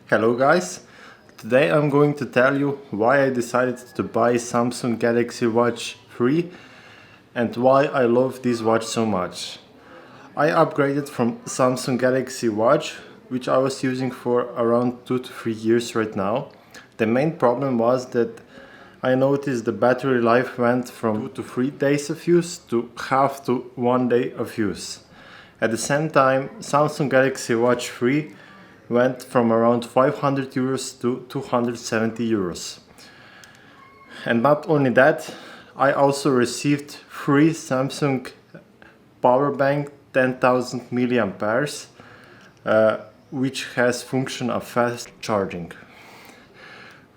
Hello guys, today I'm going to tell you why I decided to buy Samsung Galaxy Watch 3 and why I love this watch so much. I upgraded from Samsung Galaxy Watch, which I was using for around 2 to 3 years right now. The main problem was that I noticed the battery life went from 2 to 3 days of use to half to 1 day of use. At the same time, Samsung Galaxy Watch 3 went from around 500 euros to 270 euros. And not only that, I also received free Samsung power bank 10,000 milliamperes, which has function of fast charging.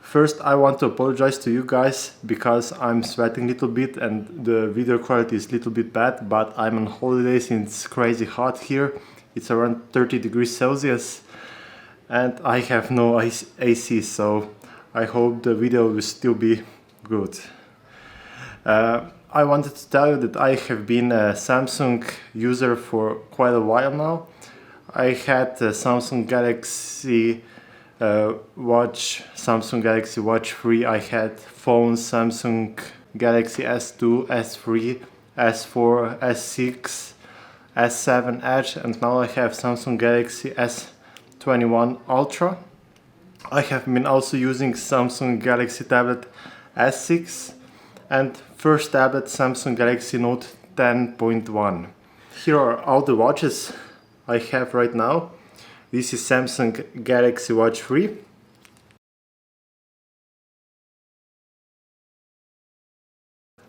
First, I want to apologize to you guys because I'm sweating a little bit and the video quality is a little bit bad, but I'm on holidays and it's crazy hot here. It's around 30 degrees Celsius and I have no AC, so I hope the video will still be good. I wanted to tell you that I have been a Samsung user for quite a while now. I had a Samsung Galaxy Watch, Samsung Galaxy Watch 3, I had phones Samsung Galaxy S2, S3, S4, S6, S7 Edge, and now I have Samsung Galaxy S21 Ultra. I have been also using Samsung Galaxy tablet S6 and first tablet Samsung Galaxy Note 10.1. Here are all the watches I have right now. This is Samsung Galaxy Watch 3.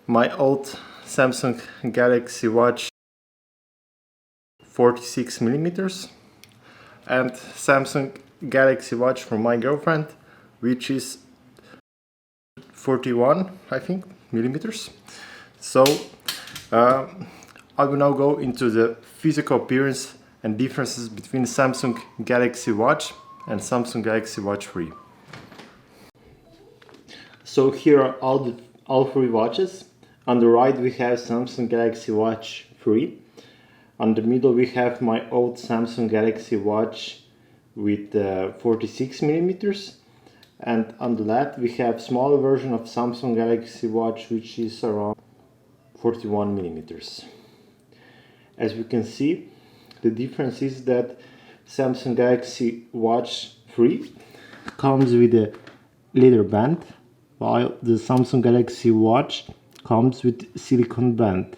My old Samsung Galaxy Watch 46mm and Samsung Galaxy Watch from my girlfriend, which is 41, I think, millimeters. So I will now go into the physical appearance and differences between Samsung Galaxy Watch and Samsung Galaxy Watch 3. So here are all three watches. On the right we have Samsung Galaxy Watch 3. On the middle we have my old Samsung Galaxy Watch with 46mm. And on the left we have smaller version of Samsung Galaxy Watch, which is around 41mm. As we can see, the difference is that Samsung Galaxy Watch 3 comes with a leather band, while the Samsung Galaxy Watch comes with silicone band.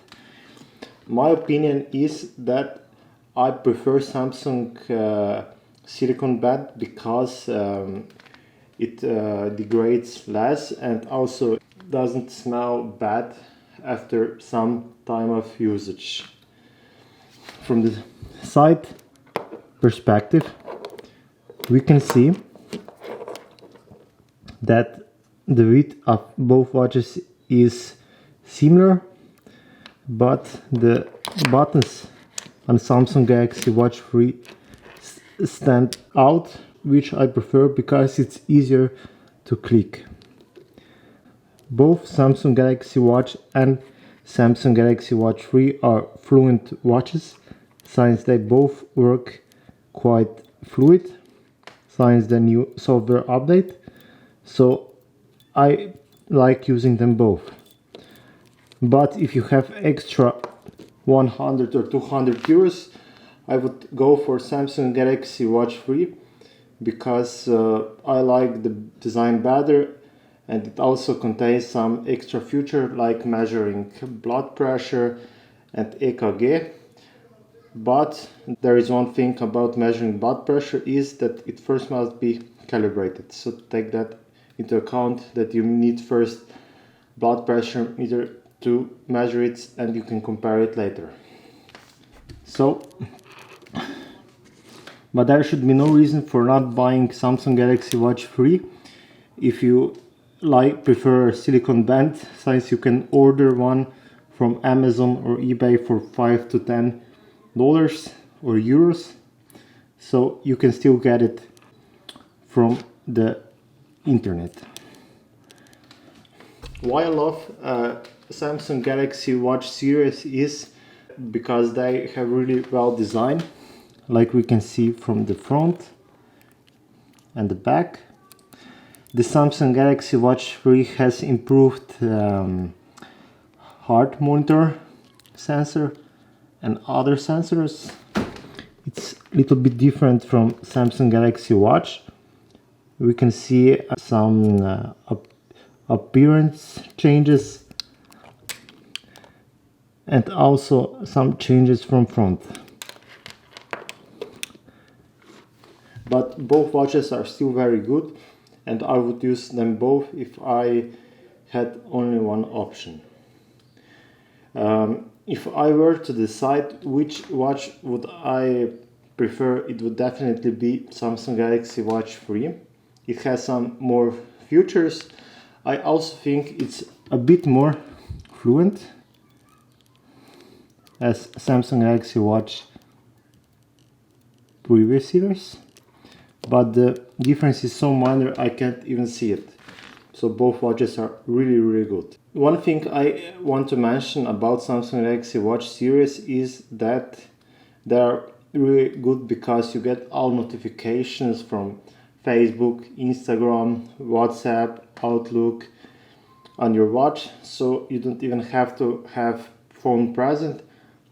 My opinion is that I prefer Samsung silicone band because it degrades less and also doesn't smell bad after some time of usage. From the side perspective, we can see that the width of both watches is similar, but the buttons on Samsung Galaxy Watch 3 stand out, which I prefer because it's easier to click. Both Samsung Galaxy Watch and Samsung Galaxy Watch 3 are fluent watches, since they both work quite fluid since the new software update, so I like using them both. But if you have extra 100 or 200 euros, I would go for Samsung Galaxy Watch 3 because I like the design better, and it also contains some extra feature like measuring blood pressure and EKG. But there is one thing about measuring blood pressure is that it first must be calibrated. So take that into account, that you need first blood pressure meter to measure it and you can compare it later. So, but there should be no reason for not buying Samsung Galaxy Watch 3 if you prefer silicone band, since you can order one from Amazon or eBay for $5 to $10 or euros, so you can still get it from the internet. Why I love Samsung Galaxy Watch series is because they have really well designed, like we can see from the front. and the back. The Samsung Galaxy Watch 3 has improved heart monitor sensor and other sensors. It's a little bit different from Samsung Galaxy Watch. We can see some appearance changes and also some changes from front. But both watches are still very good, and I would use them both if I had only one option. If I were to decide which watch would I prefer, it would definitely be Samsung Galaxy Watch 3. It has some more features. I also think it's a bit more fluent as Samsung Galaxy Watch previous years, but the difference is so minor I can't even see it. So both watches are really good. One thing I want to mention about Samsung Galaxy Watch series is that they are really good because you get all notifications from Facebook, Instagram, WhatsApp, Outlook on your watch, so you don't even have to have phone present.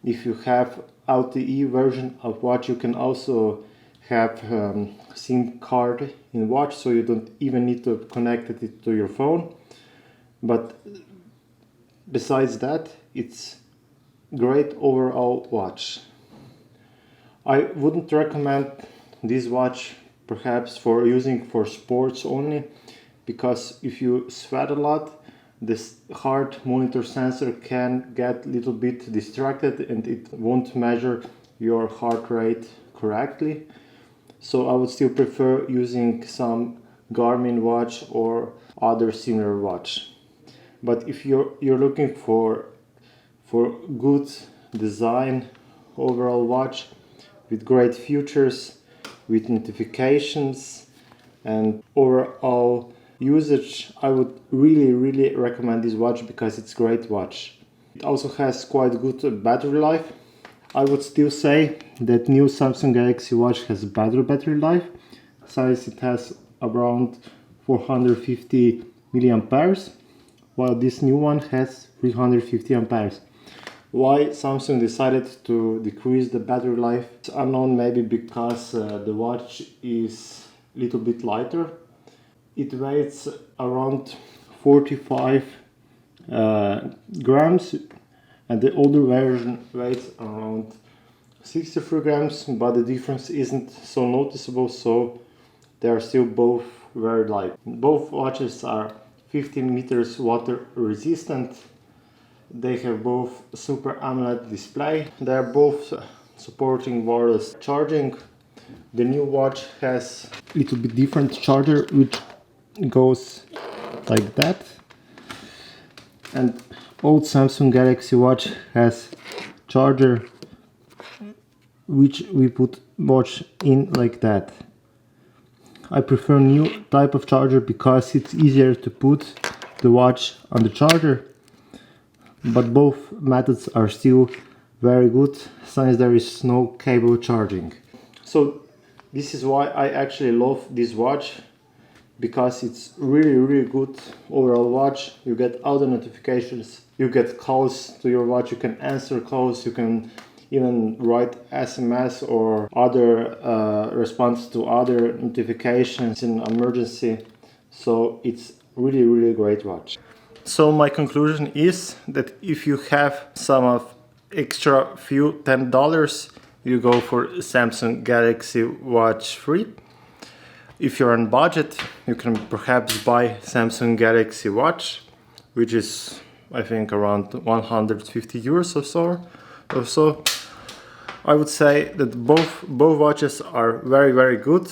If you have LTE version of watch, you can also have SIM card in watch, so you don't even need to connect it to your phone. But besides that, it's great overall watch. I wouldn't recommend this watch perhaps for using for sports only, because if you sweat a lot, this heart monitor sensor can get a little bit distracted and it won't measure your heart rate correctly. So I would still prefer using some Garmin watch or other similar watch. But if you're looking for good design overall watch with great features, with notifications and overall usage, I would really recommend this watch because it's a great watch. It also has quite good battery life. I would still say that new Samsung Galaxy Watch has better battery life, since it has around 450 milliamperes, while this new one has 350 amperes. Why Samsung decided to decrease the battery life is unknown, maybe because the watch is a little bit lighter. It weighs around 45 grams, and the older version weighs around 63 grams, but the difference isn't so noticeable, so they are still both very light. Both watches are 15 meters water resistant. They have both Super AMOLED display. They are both supporting wireless charging. The new watch has a little bit different charger, which goes like that, and old Samsung Galaxy Watch has charger which we put watch in like that. I prefer new type of charger because it's easier to put the watch on the charger, but both methods are still very good since there is no cable charging. So this is why I actually love this watch, because it's really good overall watch. You get all the notifications, you get calls to your watch, you can answer calls, you can even write SMS or other response to other notifications in emergency. So it's really great watch. So my conclusion is that if you have some of extra few $10, you go for Samsung Galaxy Watch 3. If you're on budget, you can perhaps buy Samsung Galaxy Watch, which is I think around 150 euros or so. I would say that both watches are very good,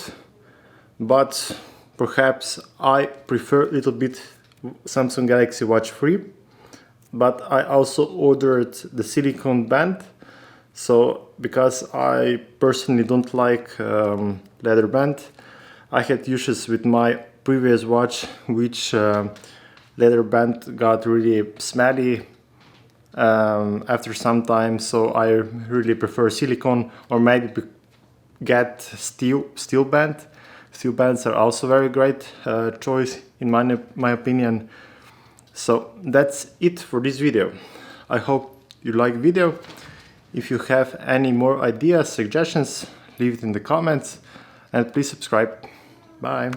but perhaps I prefer a little bit Samsung Galaxy Watch 3, but I also ordered the silicone band. So because I personally don't like leather band, I had issues with my previous watch, which leather band got really smelly after some time, so I really prefer silicone, or maybe get steel band, Steel bands are also very great choice in my opinion. So that's it for this video. I hope you like video. If you have any more ideas, suggestions, leave it in the comments, and please subscribe. Bye.